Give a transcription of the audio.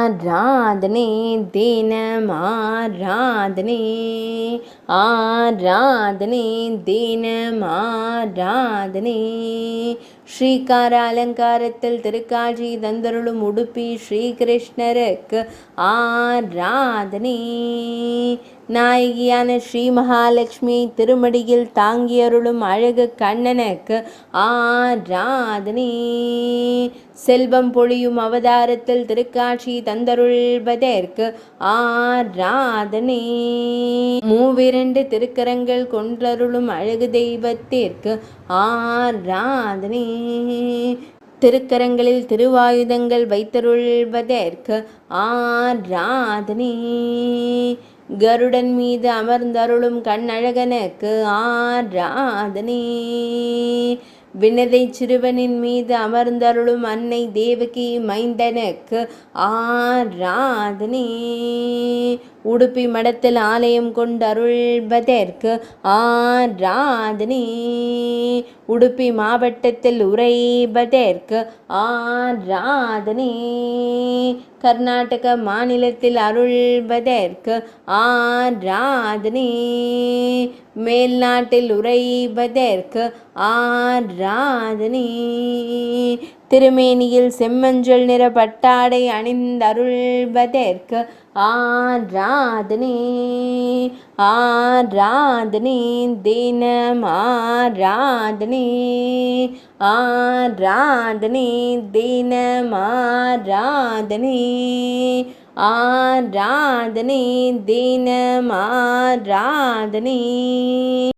ஆராதனை தினம் ஆராதனை, ஆராதனை தினம் ஆராதனை. ஸ்ரீகார அலங்காரத்தில் திருக்காட்சி தந்தருளும் உடுப்பி ஸ்ரீகிருஷ்ணருக்கு ஆராதனை. நாயகியான ஸ்ரீ மகாலட்சுமி திருமடியில் தாங்கியருளும் அழகு கண்ணனுக்கு ஆராதனை. செல்வம் பொழியும் அவதாரத்தில் திருக்காட்சி தந்தருள்வதற்கு ஆராதனை. மூவிரண்டு திருக்கரங்கள் கொண்டருளும் அழகு தெய்வத்திற்கு ஆராதனை. திருக்கரங்களில் திருவாயுதங்கள் வைத்தருள்வதற்கு ஆராதனை. கருடன் மீது அமர்ந்தருளும் கண்ணழகனுக்கு ஆராதனை. வினதை சிறுவனின் மீது அமர்ந்தருளும் அன்னை தேவகி மைந்தனுக்கு ஆராதனை. உடுப்பி மடத்தில் ஆலயம் கொண்டருள்வதற்கு ஆராதனை. உடுப்பி மாவட்டத்தில் உறைவதற்கு ஆராதனை. கர்நாடக மாநிலத்தில் அருள்வதற்கு ஆராதனை. மேல்நாட்டில் உறைவதற்கு ஆராதனை. திருமேனியில் செம்மஞ்சள் நிற பட்டாடை அணிந்தருள்வதற்கு ஆராதனை. ஆராதனை தினம் ஆராதனை, ஆராதனை தினம் ஆராதனை, ஆராதனை தினம் ஆராதனை.